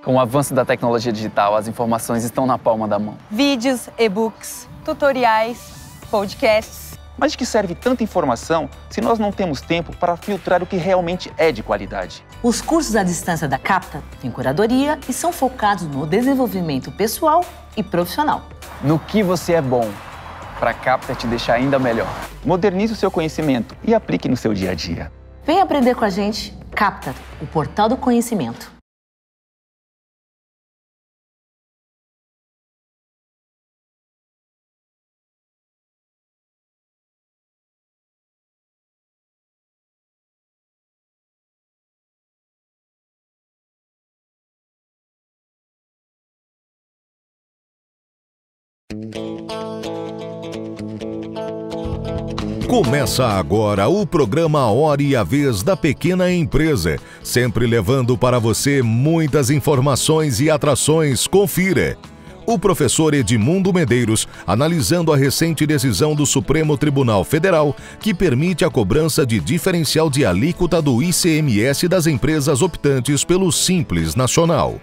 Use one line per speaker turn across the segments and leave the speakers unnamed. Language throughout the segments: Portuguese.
Com o avanço da tecnologia digital, as informações estão na palma da mão.
Vídeos, e-books, tutoriais, podcasts.
Mas de que serve tanta informação se nós não temos tempo para filtrar o que realmente é de qualidade?
Os cursos à distância da Capta têm curadoria e são focados no desenvolvimento pessoal e profissional.
No que você é bom, para a Capta te deixar ainda melhor.
Modernize o seu conhecimento e aplique no seu dia a dia.
Vem aprender com a gente, Capta, o portal do conhecimento.
Começa agora o programa Hora e a Vez da Pequena Empresa, sempre levando para você muitas informações e atrações. Confira. O professor Edmundo Medeiros analisando a recente decisão do Supremo Tribunal Federal que permite a cobrança de diferencial de alíquota do ICMS das empresas optantes pelo Simples Nacional.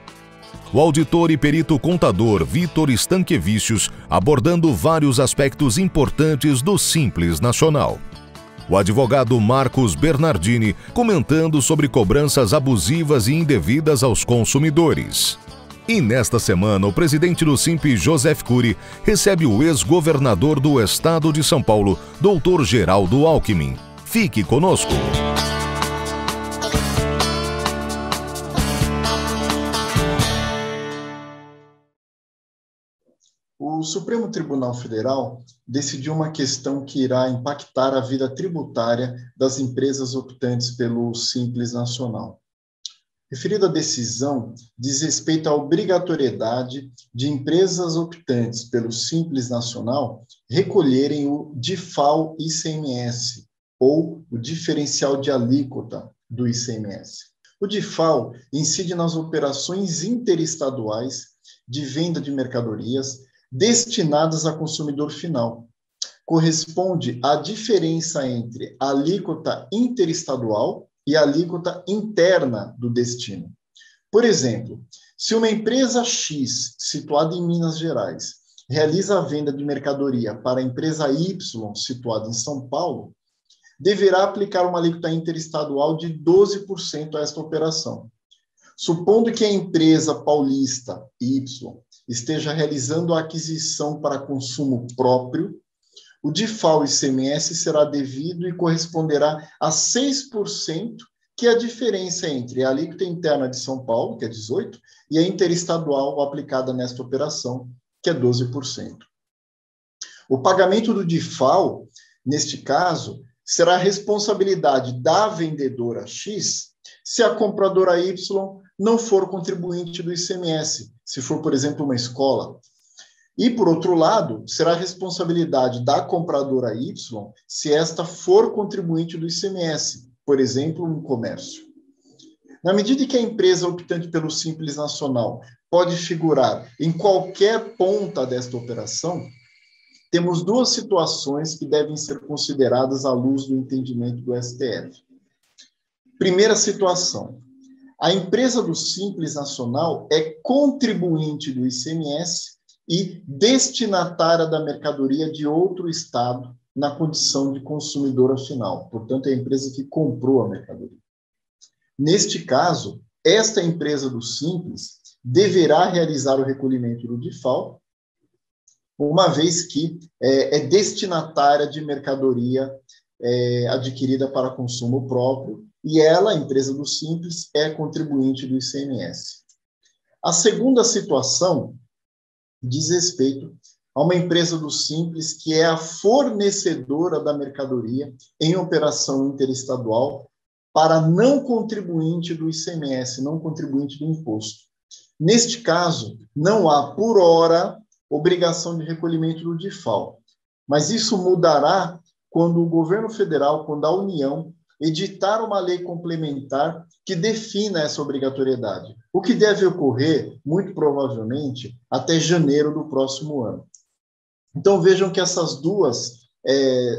O auditor e perito contador Vitor Stanquevicius abordando vários aspectos importantes do Simples Nacional. O advogado Marcos Bernardini comentando sobre cobranças abusivas e indevidas aos consumidores. E nesta semana, o presidente do Simples, Joseph Cury, recebe o ex-governador do estado de São Paulo, Dr. Geraldo Alckmin. Fique conosco!
O Supremo Tribunal Federal decidiu uma questão que irá impactar a vida tributária das empresas optantes pelo Simples Nacional. Referida decisão diz respeito à obrigatoriedade de empresas optantes pelo Simples Nacional recolherem o DIFAL-ICMS, ou o diferencial de alíquota do ICMS. O DIFAL incide nas operações interestaduais de venda de mercadorias destinadas a consumidor final. Corresponde à diferença entre a alíquota interestadual e a alíquota interna do destino. Por exemplo, se uma empresa X, situada em Minas Gerais, realiza a venda de mercadoria para a empresa Y, situada em São Paulo, deverá aplicar uma alíquota interestadual de 12% a esta operação. Supondo que a empresa paulista Y esteja realizando a aquisição para consumo próprio, o DIFAL-ICMS será devido e corresponderá a 6%, que é a diferença entre a alíquota interna de São Paulo, que é 18%, e a interestadual aplicada nesta operação, que é 12%. O pagamento do DIFAL, neste caso, será responsabilidade da vendedora X se a compradora Y não for contribuinte do ICMS, se for, por exemplo, uma escola. E, por outro lado, será responsabilidade da compradora Y se esta for contribuinte do ICMS, por exemplo, um comércio. Na medida em que a empresa optante pelo Simples Nacional pode figurar em qualquer ponta desta operação, temos duas situações que devem ser consideradas à luz do entendimento do STF. Primeira situação. A empresa do Simples Nacional é contribuinte do ICMS e destinatária da mercadoria de outro estado na condição de consumidora final. Portanto, é a empresa que comprou a mercadoria. Neste caso, esta empresa do Simples deverá realizar o recolhimento do DIFAL, uma vez que é destinatária de mercadoria adquirida para consumo próprio, e ela, a empresa do Simples, é contribuinte do ICMS. A segunda situação diz respeito a uma empresa do Simples que é a fornecedora da mercadoria em operação interestadual para não contribuinte do ICMS, não contribuinte do imposto. Neste caso, não há, por hora, obrigação de recolhimento do DIFAL, mas isso mudará quando o governo federal, quando a União, editar uma lei complementar que defina essa obrigatoriedade, o que deve ocorrer, muito provavelmente, até janeiro do próximo ano. Então, vejam que essas duas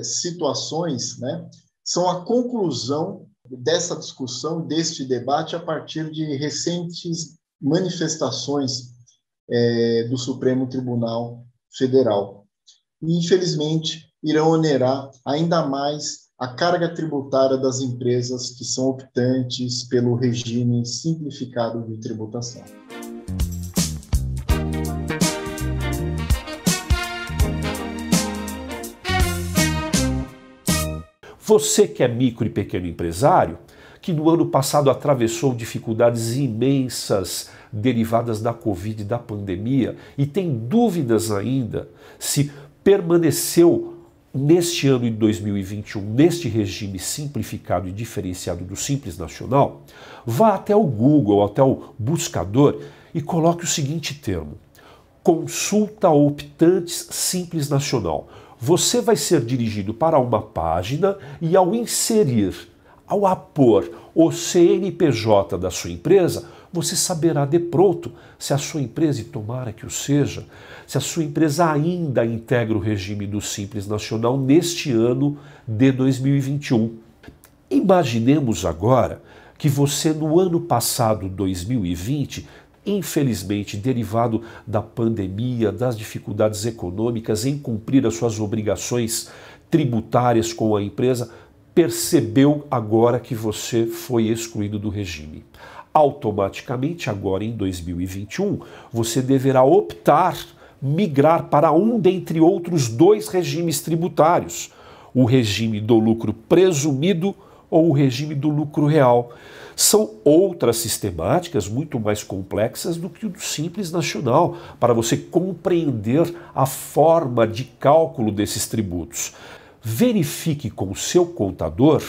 situações, né, são a conclusão dessa discussão, deste debate, a partir de recentes manifestações do Supremo Tribunal Federal. E, infelizmente, irão onerar ainda mais a carga tributária das empresas que são optantes pelo regime simplificado de tributação.
Você que é micro e pequeno empresário, que no ano passado atravessou dificuldades imensas derivadas da Covid e da pandemia e tem dúvidas ainda se permaneceu neste ano de 2021, neste regime simplificado e diferenciado do Simples Nacional, vá até o Google, até o buscador e coloque o seguinte termo: Consulta Optantes Simples Nacional. Você vai ser dirigido para uma página e ao inserir, ao apor o CNPJ da sua empresa, você saberá de pronto se a sua empresa, e tomara que o seja, se a sua empresa ainda integra o regime do Simples Nacional neste ano de 2021. Imaginemos agora que você no ano passado, 2020, infelizmente, derivado da pandemia, das dificuldades econômicas em cumprir as suas obrigações tributárias com a empresa, percebeu agora que você foi excluído do regime. Automaticamente, agora em 2021, você deverá optar, migrar para um dentre outros dois regimes tributários, o regime do lucro presumido ou o regime do lucro real. São outras sistemáticas muito mais complexas do que o do Simples Nacional, para você compreender a forma de cálculo desses tributos. Verifique com o seu contador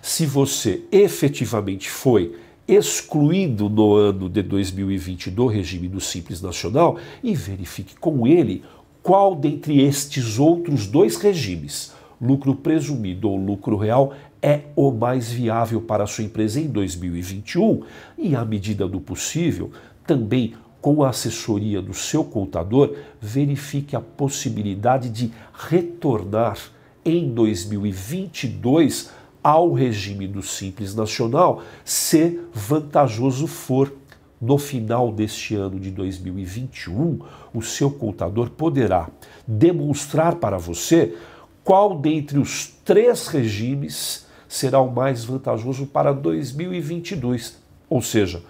se você efetivamente foi excluído no ano de 2020 do regime do Simples Nacional e verifique com ele qual dentre estes outros dois regimes, lucro presumido ou lucro real, é o mais viável para a sua empresa em 2021 e, à medida do possível, também com a assessoria do seu contador, verifique a possibilidade de retornar em 2022 ao regime do Simples Nacional, se vantajoso for. No final deste ano de 2021, o seu contador poderá demonstrar para você qual dentre os três regimes será o mais vantajoso para 2022, ou seja,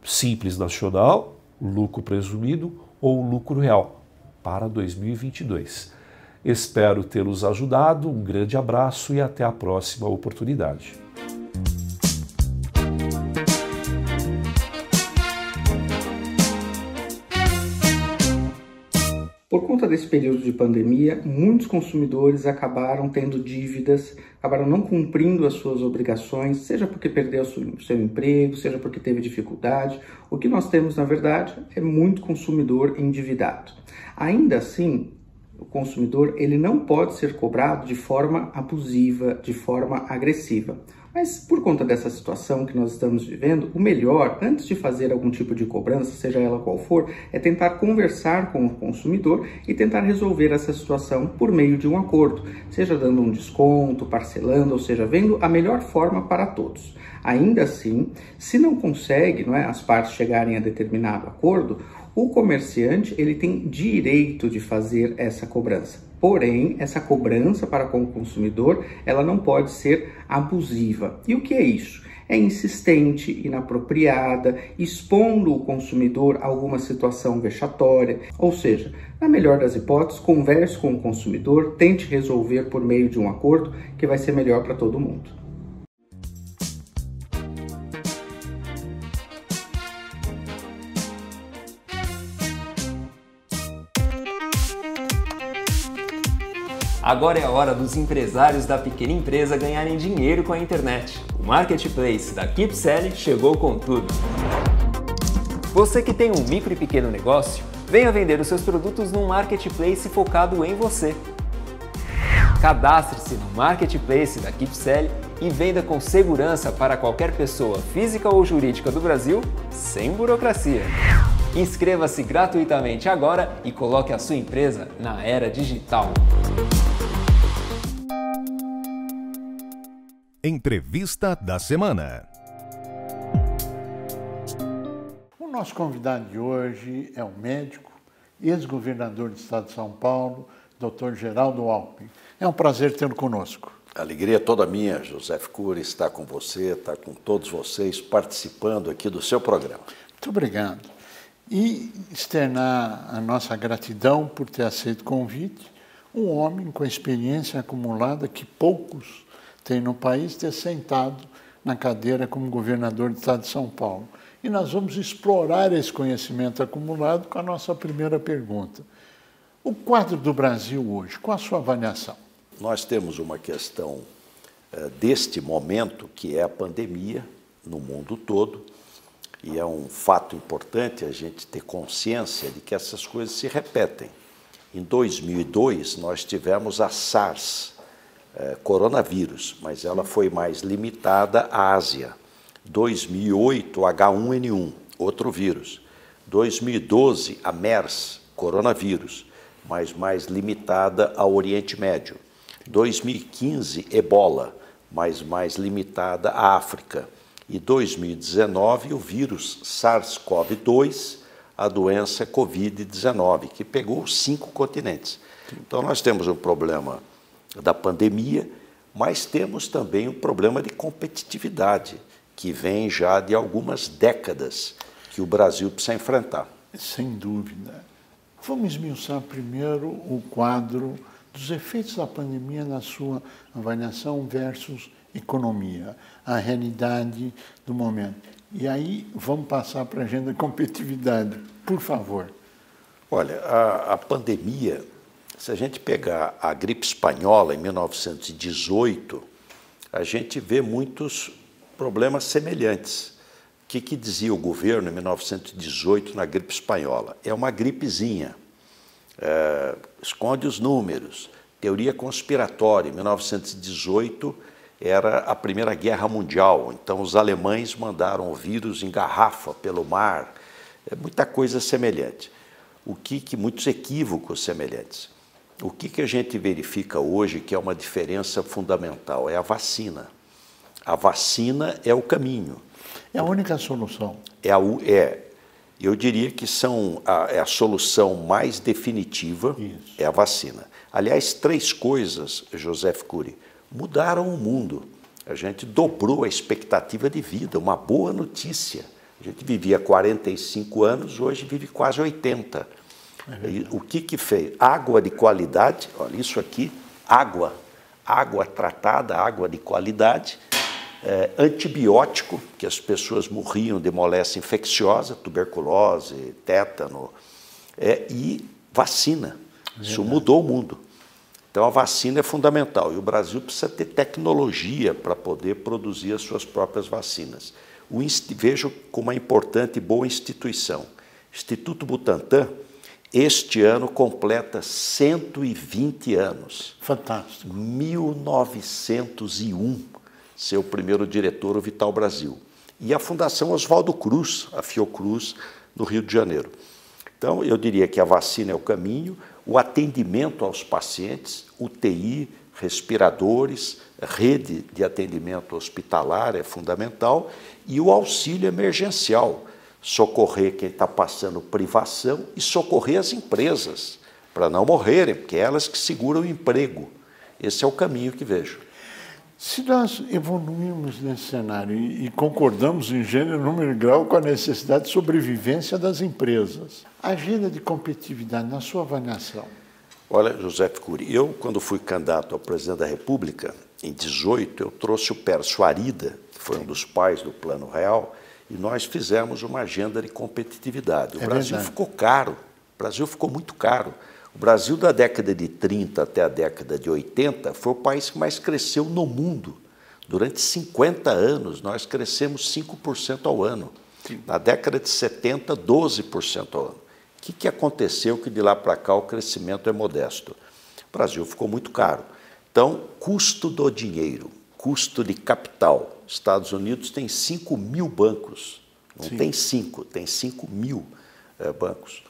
Simples Nacional, lucro presumido ou lucro real para 2022. Espero tê-los ajudado, um grande abraço e até a próxima oportunidade.
Por conta desse período de pandemia, muitos consumidores acabaram tendo dívidas, acabaram não cumprindo as suas obrigações, seja porque perdeu o seu emprego, seja porque teve dificuldade. O que nós temos, na verdade, é muito consumidor endividado. Ainda assim, o consumidor ele não pode ser cobrado de forma abusiva, de forma agressiva. Mas por conta dessa situação que nós estamos vivendo, o melhor, antes de fazer algum tipo de cobrança, seja ela qual for, é tentar conversar com o consumidor e tentar resolver essa situação por meio de um acordo, seja dando um desconto, parcelando, ou seja, vendo a melhor forma para todos. Ainda assim, se não consegue, as partes chegarem a determinado acordo, o comerciante ele tem direito de fazer essa cobrança. Porém, essa cobrança para com o consumidor, ela não pode ser abusiva. E o que é isso? É insistente, inapropriada, expondo o consumidor a alguma situação vexatória. Ou seja, na melhor das hipóteses, converse com o consumidor, tente resolver por meio de um acordo que vai ser melhor para todo mundo.
Agora é a hora dos empresários da pequena empresa ganharem dinheiro com a internet. O Marketplace da KeepSelling chegou com tudo. Você que tem um micro e pequeno negócio, venha vender os seus produtos num Marketplace focado em você. Cadastre-se no Marketplace da KeepSelling e venda com segurança para qualquer pessoa física ou jurídica do Brasil, sem burocracia. Inscreva-se gratuitamente agora e coloque a sua empresa na era digital.
Entrevista da semana.
O nosso convidado de hoje é um médico, ex-governador do estado de São Paulo, Dr. Geraldo Alckmin. É um prazer tê-lo conosco.
A alegria é toda minha, José Cury, estar com você, estar com todos vocês participando aqui do seu programa.
Muito obrigado. E externar a nossa gratidão por ter aceito o convite, um homem com a experiência acumulada que poucos têm no país, ter sentado na cadeira como governador do estado de São Paulo. E nós vamos explorar esse conhecimento acumulado com a nossa primeira pergunta. O quadro do Brasil hoje, qual a sua avaliação?
Nós temos uma questão deste momento, que é a pandemia no mundo todo, e é um fato importante a gente ter consciência de que essas coisas se repetem. Em 2002, nós tivemos a SARS, coronavírus, mas ela foi mais limitada à Ásia. 2008, H1N1, outro vírus. 2012, a MERS, coronavírus, mas mais limitada ao Oriente Médio. 2015, Ebola, mas mais limitada à África. E 2019, o vírus SARS-CoV-2, a doença Covid-19, que pegou os 5 continentes. Então, nós temos um problema da pandemia, mas temos também um problema de competitividade, que vem já de algumas décadas que o Brasil precisa enfrentar.
Sem dúvida. Vamos esmiuçar primeiro o quadro dos efeitos da pandemia na sua avaliação versus economia, a realidade do momento. E aí vamos passar para a agenda de competitividade, por favor.
Olha, a pandemia, se a gente pegar a gripe espanhola em 1918, a gente vê muitos problemas semelhantes. O que dizia o governo em 1918 na gripe espanhola? É uma gripezinha. Esconde os números. Teoria conspiratória. Em 1918 era a Primeira Guerra Mundial, então os alemães mandaram o vírus em garrafa pelo mar. Muita coisa semelhante. Muitos equívocos semelhantes. O que a gente verifica hoje que é uma diferença fundamental? É a vacina. A vacina é o caminho.
É a única solução.
Eu diria que é a solução mais definitiva. Isso. É a vacina. Aliás, 3 coisas, José Cury, mudaram o mundo. A gente dobrou a expectativa de vida, uma boa notícia. A gente vivia 45 anos, hoje vive quase 80. O que fez? Água de qualidade, olha isso aqui, água tratada, água de qualidade, antibiótico, que as pessoas morriam de moléstia infecciosa, tuberculose, tétano, e vacina. Isso mudou o mundo. Então, a vacina é fundamental e o Brasil precisa ter tecnologia para poder produzir as suas próprias vacinas. Vejo como uma importante e boa instituição. Instituto Butantan, este ano, completa 120 anos.
Fantástico.
1901, seu primeiro diretor, o Vital Brasil. E a Fundação Oswaldo Cruz, a Fiocruz, no Rio de Janeiro. Então, eu diria que a vacina é o caminho, o atendimento aos pacientes, UTI, respiradores, rede de atendimento hospitalar é fundamental e o auxílio emergencial, socorrer quem está passando privação e socorrer as empresas, para não morrerem, porque é elas que seguram o emprego. Esse é o caminho que vejo.
Se nós evoluirmos nesse cenário e concordamos em gênero, número e grau com a necessidade de sobrevivência das empresas, a agenda de competitividade, na sua avaliação?
Olha, José Cury, eu, quando fui candidato ao presidente da República, em 18, eu trouxe o Pércio Arida, que foi um dos pais do Plano Real, e nós fizemos uma agenda de competitividade. O Brasil ficou caro, o Brasil ficou muito caro. O Brasil, da década de 30 até a década de 80, foi o país que mais cresceu no mundo. Durante 50 anos, nós crescemos 5% ao ano. Na década de 70, 12% ao ano. O que aconteceu que de lá para cá o crescimento é modesto? O Brasil ficou muito caro. Então, custo do dinheiro, custo de capital. Estados Unidos tem 5 mil bancos. Não tem 5, tem 5 mil bancos.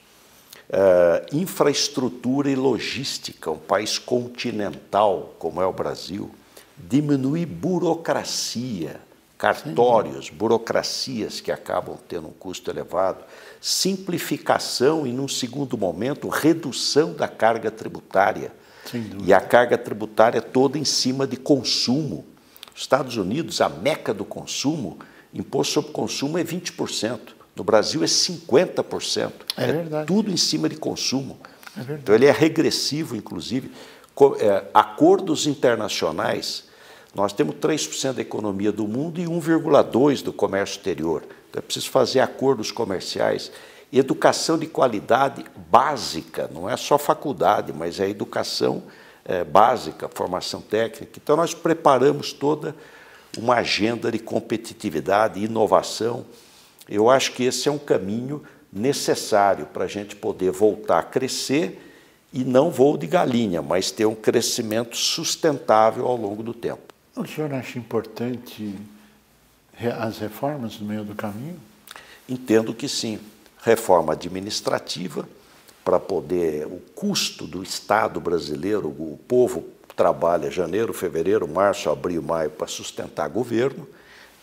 Infraestrutura e logística, um país continental como é o Brasil, diminuir burocracia, cartórios, burocracias que acabam tendo um custo elevado, simplificação e, num segundo momento, redução da carga tributária. E a carga tributária toda em cima de consumo. Os Estados Unidos, a meca do consumo, imposto sobre consumo é 20%. No Brasil é 50%.
É verdade.
Tudo em cima de consumo.
É verdade.
Então ele é regressivo, inclusive. Acordos internacionais, nós temos 3% da economia do mundo e 1,2% do comércio exterior. Então é preciso fazer acordos comerciais. Educação de qualidade básica, não é só faculdade, mas é educação básica, formação técnica. Então nós preparamos toda uma agenda de competitividade e inovação. Eu acho que esse é um caminho necessário para a gente poder voltar a crescer e não voo de galinha, mas ter um crescimento sustentável ao longo do tempo.
O senhor acha importante as reformas no meio do caminho?
Entendo que sim. Reforma administrativa, para poder o custo do Estado brasileiro, o povo trabalha janeiro, fevereiro, março, abril, maio para sustentar governo.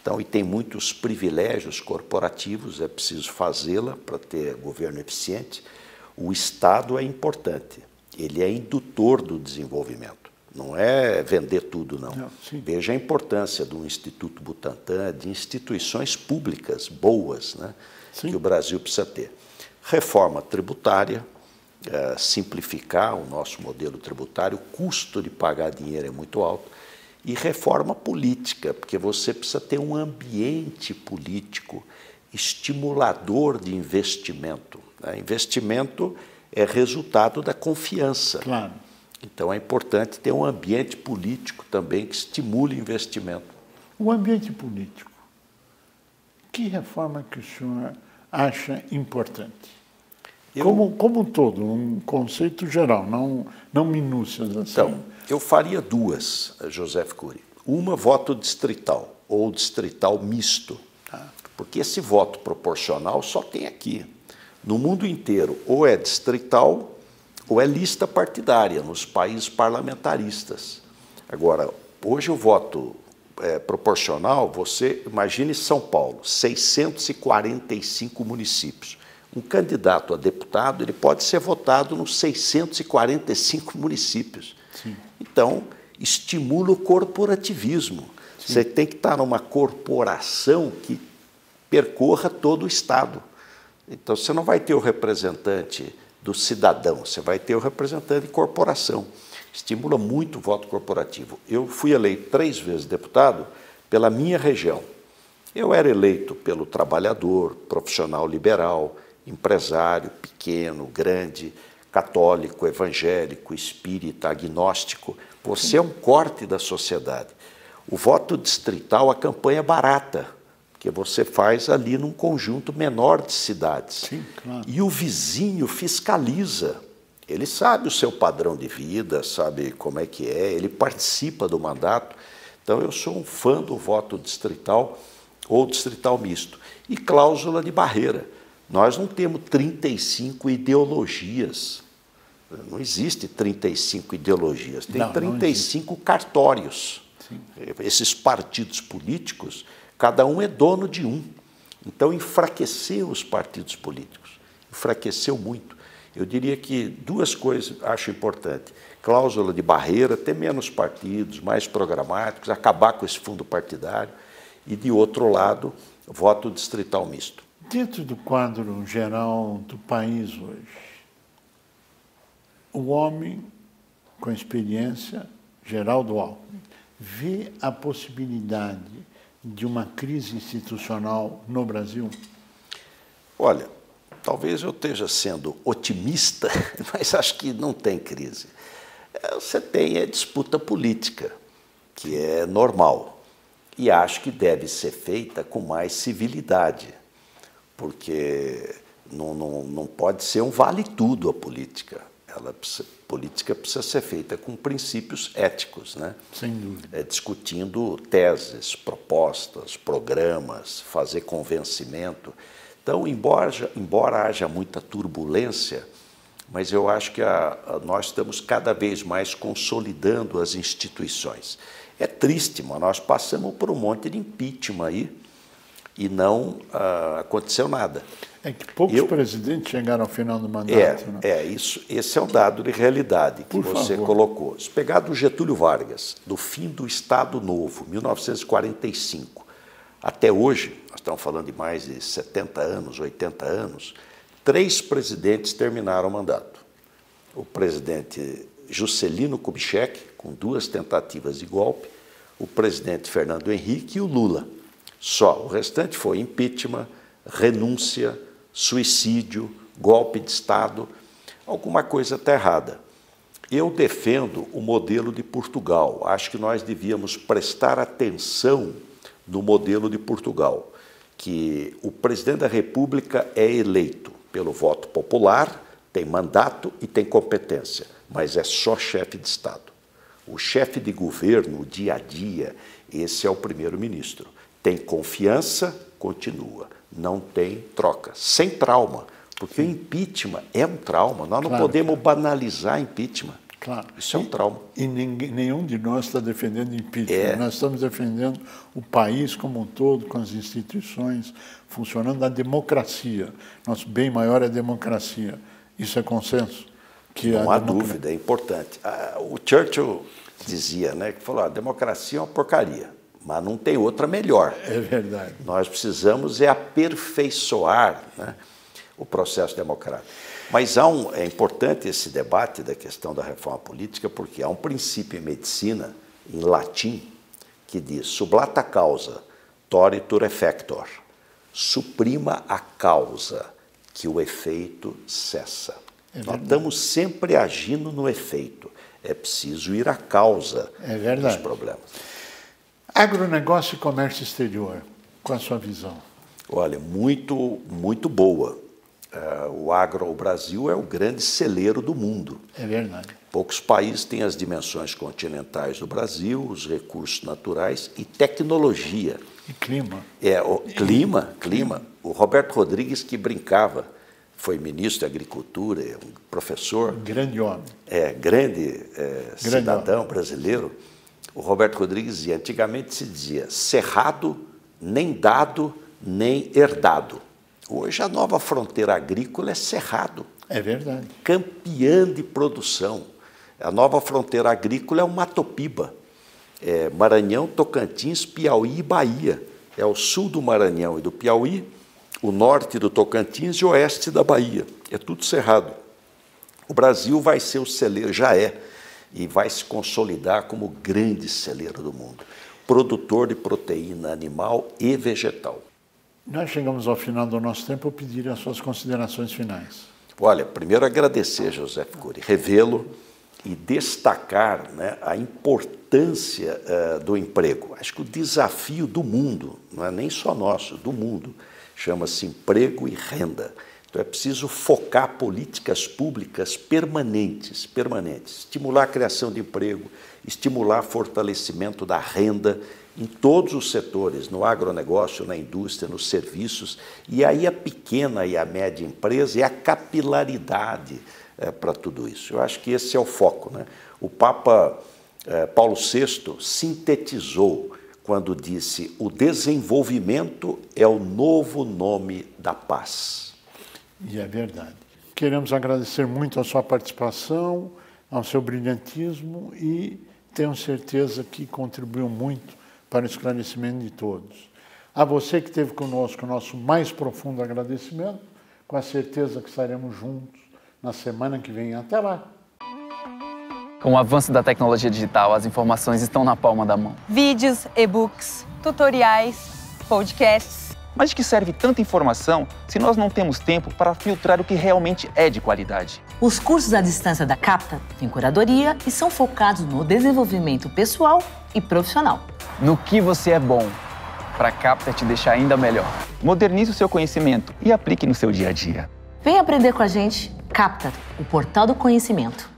Então, e tem muitos privilégios corporativos, é preciso fazê-la para ter governo eficiente. O Estado é importante, ele é indutor do desenvolvimento, não é vender tudo, não. Veja a importância do Instituto Butantan, de instituições públicas boas, né, que o Brasil precisa ter. Reforma tributária, simplificar o nosso modelo tributário, o custo de pagar dinheiro é muito alto. E reforma política, porque você precisa ter um ambiente político estimulador de investimento. Investimento é resultado da confiança.
Claro.
Então é importante ter um ambiente político também que estimule investimento.
O ambiente político, que reforma que o senhor acha importante? Como um todo, um conceito geral, não minúcias assim.
Então, eu faria duas, José Cury. Uma, voto distrital, ou distrital misto. Porque esse voto proporcional só tem aqui. No mundo inteiro, ou é distrital, ou é lista partidária, nos países parlamentaristas. Agora, hoje o voto proporcional, você imagine São Paulo, 645 municípios. Um candidato a deputado, ele pode ser votado nos 645 municípios.
Sim.
Então, estimula o corporativismo. Sim. Você tem que estar numa corporação que percorra todo o Estado. Então, você não vai ter o representante do cidadão, você vai ter o representante de corporação. Estimula muito o voto corporativo. Eu fui eleito 3 vezes deputado pela minha região. Eu era eleito pelo trabalhador, profissional liberal, empresário, pequeno, grande, católico, evangélico, espírita, agnóstico. Você é um corte da sociedade. O voto distrital, a campanha é barata, porque você faz ali num conjunto menor de cidades.
Sim, claro.
E o vizinho fiscaliza. Ele sabe o seu padrão de vida, sabe como é que é, ele participa do mandato. Então, eu sou um fã do voto distrital ou distrital misto. E cláusula de barreira. Nós não temos 35 ideologias. Não existe 35 ideologias, tem 35 cartórios. Sim. Esses partidos políticos, cada um é dono de um. Então, enfraqueceu os partidos políticos, enfraqueceu muito. Eu diria que 2 coisas acho importante. Cláusula de barreira, ter menos partidos, mais programáticos, acabar com esse fundo partidário. E, de outro lado, voto distrital misto.
Dentro do quadro geral do país hoje, o homem, com a experiência geral do Alckmin, vê a possibilidade de uma crise institucional no Brasil?
Olha, talvez eu esteja sendo otimista, mas acho que não tem crise. Você tem a disputa política, que é normal, e acho que deve ser feita com mais civilidade, porque não pode ser um vale-tudo a política. Política precisa ser feita com princípios éticos, né?
Sem dúvida.
Discutindo teses, propostas, programas, fazer convencimento. Então, embora haja muita turbulência, mas eu acho que nós estamos cada vez mais consolidando as instituições. É triste, mas nós passamos por um monte de impeachment aí e não aconteceu nada.
É que poucos presidentes chegaram ao final do mandato.
Esse é um dado de realidade que você colocou. Se pegar do Getúlio Vargas, do fim do Estado Novo, 1945, até hoje, nós estamos falando de mais de 70 anos, 80 anos, 3 presidentes terminaram o mandato. O presidente Juscelino Kubitschek, com 2 tentativas de golpe, o presidente Fernando Henrique e o Lula. Só. O restante foi impeachment, renúncia, suicídio, golpe de Estado. Alguma coisa está errada. Eu defendo o modelo de Portugal. Acho que nós devíamos prestar atenção no modelo de Portugal, que o presidente da República é eleito pelo voto popular, tem mandato e tem competência, mas é só chefe de Estado. O chefe de governo, o dia a dia, esse é o primeiro-ministro. Tem confiança, continua. Não tem troca. Sem trauma, porque o impeachment é um trauma. Nós não podemos banalizar impeachment.
Claro.
Isso é um trauma.
E nenhum de nós está defendendo impeachment. Nós estamos defendendo o país como um todo, com as instituições funcionando, a democracia. Nosso bem maior é a democracia. Isso é consenso?
Não há dúvida, é importante. O Churchill dizia, né, que falou, a democracia é uma porcaria, mas não tem outra melhor.
É verdade.
Nós precisamos aperfeiçoar, né, o processo democrático. Mas é importante esse debate da questão da reforma política, porque há um princípio em medicina, em latim, que diz sublata causa, toritur effector. Suprima a causa, que o efeito cessa. Nós estamos sempre agindo no efeito. É preciso ir à causa dos problemas.
Agronegócio e comércio exterior, qual a sua visão?
Olha, muito boa. O Brasil é o grande celeiro do mundo.
É verdade.
Poucos países têm as dimensões continentais do Brasil, os recursos naturais e tecnologia.
E clima.
Clima. O Roberto Rodrigues, que brincava, foi ministro da Agricultura, um professor.
Grande homem.
Grande cidadão brasileiro. O Roberto Rodrigues dizia, antigamente se dizia, cerrado, nem dado, nem herdado. Hoje a nova fronteira agrícola é cerrado.
É verdade.
Campeã de produção. A nova fronteira agrícola é o Mato Piba. Maranhão, Tocantins, Piauí e Bahia. É o sul do Maranhão e do Piauí, o norte do Tocantins e o oeste da Bahia. É tudo cerrado. O Brasil vai ser o celeiro, já é, e vai se consolidar como o grande celeiro do mundo. Produtor de proteína animal e vegetal.
Nós chegamos ao final do nosso tempo, eu pediria as suas considerações finais.
Olha, primeiro agradecer, José Ficuri, revê-lo e destacar, né, a importância do emprego. Acho que o desafio do mundo, não é nem só nosso, do mundo, chama-se emprego e renda. Então é preciso focar políticas públicas permanentes, estimular a criação de emprego, estimular fortalecimento da renda em todos os setores, no agronegócio, na indústria, nos serviços, e aí a pequena e a média empresa e a capilaridade para tudo isso. Eu acho que esse é o foco, né? O Papa Paulo VI sintetizou quando disse: o desenvolvimento é o novo nome da paz.
E é verdade. Queremos agradecer muito a sua participação, ao seu brilhantismo e tenho certeza que contribuiu muito para o esclarecimento de todos. A você que esteve conosco, nosso mais profundo agradecimento, com a certeza que estaremos juntos na semana que vem. Até lá!
Com o avanço da tecnologia digital, as informações estão na palma da mão.
Vídeos, e-books, tutoriais, podcasts.
Mas de que serve tanta informação se nós não temos tempo para filtrar o que realmente é de qualidade?
Os cursos à distância da Capta têm curadoria e são focados no desenvolvimento pessoal e profissional.
No que você é bom, para a Capta te deixar ainda melhor.
Modernize o seu conhecimento e aplique no seu dia a dia.
Vem aprender com a gente, Capta, o portal do conhecimento.